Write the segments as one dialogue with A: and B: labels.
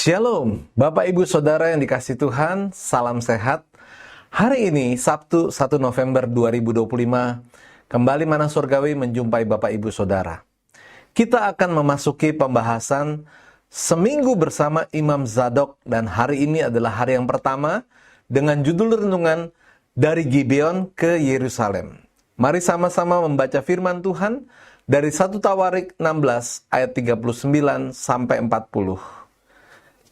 A: Shalom, Bapak Ibu Saudara yang dikasihi Tuhan, salam sehat. Hari ini, Sabtu 1 November 2025, kembali Mana Surgawi menjumpai Bapak Ibu Saudara. Kita akan memasuki pembahasan Seminggu bersama Imam Zadok, dan hari ini adalah hari yang pertama dengan judul renungan Dari Gibeon ke Yerusalem. Mari sama-sama membaca firman Tuhan dari 1 Tawarik 16 ayat 39 sampai 40.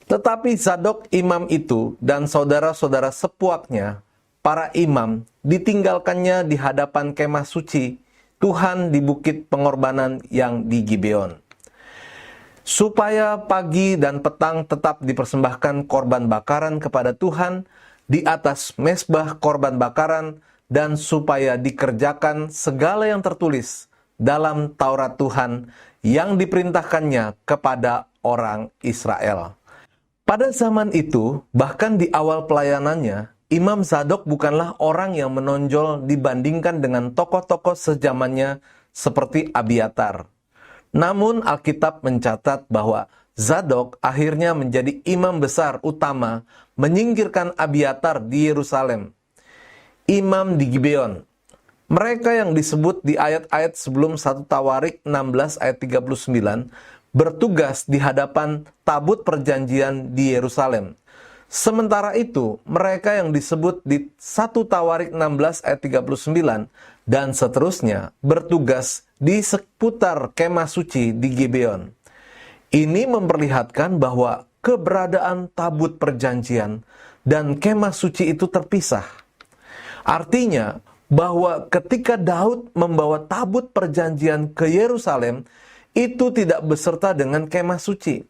A: Tetapi Zadok imam itu dan saudara-saudara sepuaknya, para imam, ditinggalkannya di hadapan kemah suci Tuhan di bukit pengorbanan yang di Gibeon. Supaya pagi dan petang tetap dipersembahkan korban bakaran kepada Tuhan di atas mezbah korban bakaran, dan supaya dikerjakan segala yang tertulis dalam Taurat Tuhan yang diperintahkannya kepada orang Israel. Pada zaman itu, bahkan di awal pelayanannya, Imam Zadok bukanlah orang yang menonjol dibandingkan dengan tokoh-tokoh sezamannya seperti Abiatar. Namun Alkitab mencatat bahwa Zadok akhirnya menjadi imam besar utama menyingkirkan Abiatar di Yerusalem. Imam di Gibeon. Mereka yang disebut di ayat-ayat sebelum 1 Tawarik 16 ayat 39 bertugas di hadapan tabut perjanjian di Yerusalem. Sementara itu, mereka yang disebut di 1 Tawarik 16 ayat 39 dan seterusnya bertugas di seputar kemah suci di Gibeon. Ini memperlihatkan bahwa keberadaan tabut perjanjian dan kemah suci itu terpisah. Artinya bahwa ketika Daud membawa tabut perjanjian ke Yerusalem, itu tidak beserta dengan kemah suci.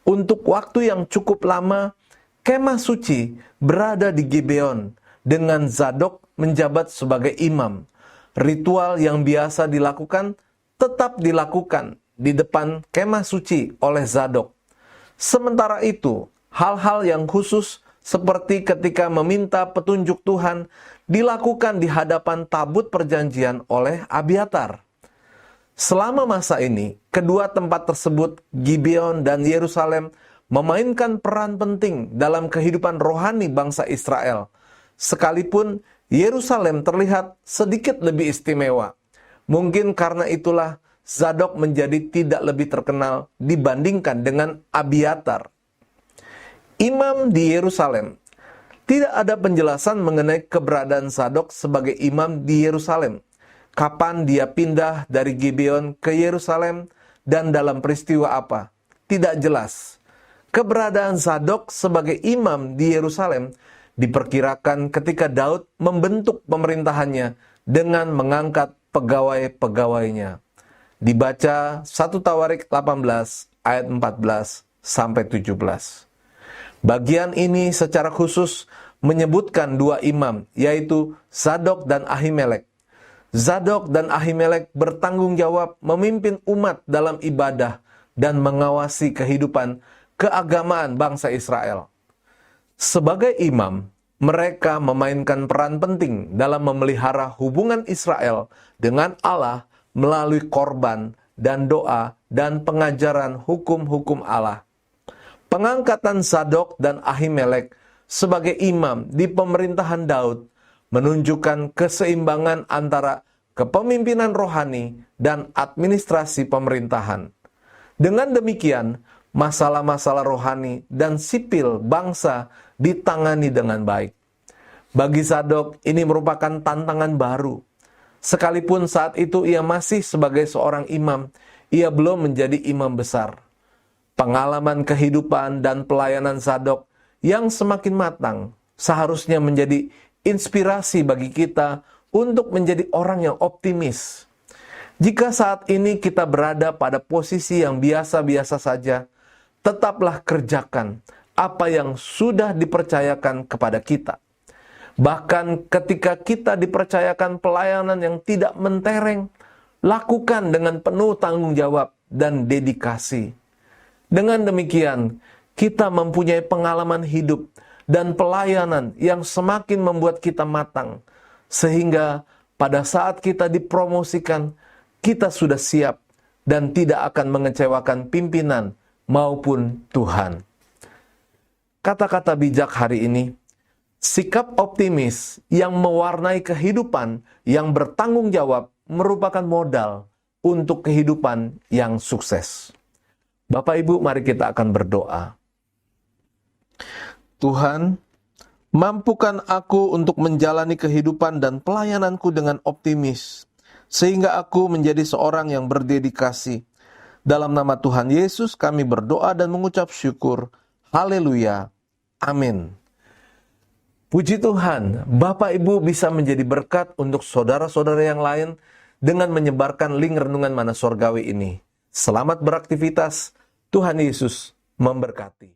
A: Untuk waktu yang cukup lama, kemah suci berada di Gibeon dengan Zadok menjabat sebagai imam. Ritual yang biasa dilakukan tetap dilakukan di depan kemah suci oleh Zadok. Sementara itu, hal-hal yang khusus seperti ketika meminta petunjuk Tuhan dilakukan di hadapan tabut perjanjian oleh Abiatar. Selama masa ini, kedua tempat tersebut, Gibeon dan Yerusalem, memainkan peran penting dalam kehidupan rohani bangsa Israel. Sekalipun Yerusalem terlihat sedikit lebih istimewa. Mungkin karena itulah Zadok menjadi tidak lebih terkenal dibandingkan dengan Abiatar. Imam di Yerusalem. Tidak ada penjelasan mengenai keberadaan Zadok sebagai imam di Yerusalem. Kapan dia pindah dari Gibeon ke Yerusalem dan dalam peristiwa apa? Tidak jelas. Keberadaan Zadok sebagai imam di Yerusalem diperkirakan ketika Daud membentuk pemerintahannya dengan mengangkat pegawai-pegawainya. Dibaca 1 Tawarik 18 ayat 14 sampai 17. Bagian ini secara khusus menyebutkan dua imam, yaitu Zadok dan Ahimelek. Zadok dan Ahimelek bertanggung jawab memimpin umat dalam ibadah dan mengawasi kehidupan keagamaan bangsa Israel. Sebagai imam, mereka memainkan peran penting dalam memelihara hubungan Israel dengan Allah melalui korban dan doa dan pengajaran hukum-hukum Allah. Pengangkatan Zadok dan Ahimelek sebagai imam di pemerintahan Daud menunjukkan keseimbangan antara kepemimpinan rohani dan administrasi pemerintahan. Dengan demikian, masalah-masalah rohani dan sipil bangsa ditangani dengan baik. Bagi Zadok, ini merupakan tantangan baru. Sekalipun saat itu ia masih sebagai seorang imam, ia belum menjadi imam besar. Pengalaman kehidupan dan pelayanan Zadok yang semakin matang seharusnya menjadi inspirasi bagi kita untuk menjadi orang yang optimis. Jika saat ini kita berada pada posisi yang biasa-biasa saja, tetaplah kerjakan apa yang sudah dipercayakan kepada kita. Bahkan ketika kita dipercayakan pelayanan yang tidak mentereng, lakukan dengan penuh tanggung jawab dan dedikasi. Dengan demikian, kita mempunyai pengalaman hidup dan pelayanan yang semakin membuat kita matang, sehingga pada saat kita dipromosikan, kita sudah siap dan tidak akan mengecewakan pimpinan maupun Tuhan. kata-kata bijak hari ini, sikap optimis yang mewarnai kehidupan yang bertanggung jawab merupakan modal untuk kehidupan yang sukses. Bapak Ibu, mari kita akan berdoa. Tuhan, mampukan aku untuk menjalani kehidupan dan pelayananku dengan optimis, sehingga aku menjadi seorang yang berdedikasi. Dalam nama Tuhan Yesus kami berdoa dan mengucap syukur. Haleluya. Amin. Puji Tuhan, Bapak Ibu bisa menjadi berkat untuk saudara-saudara yang lain dengan menyebarkan link renungan Mana Surgawi ini. Selamat beraktivitas, Tuhan Yesus memberkati.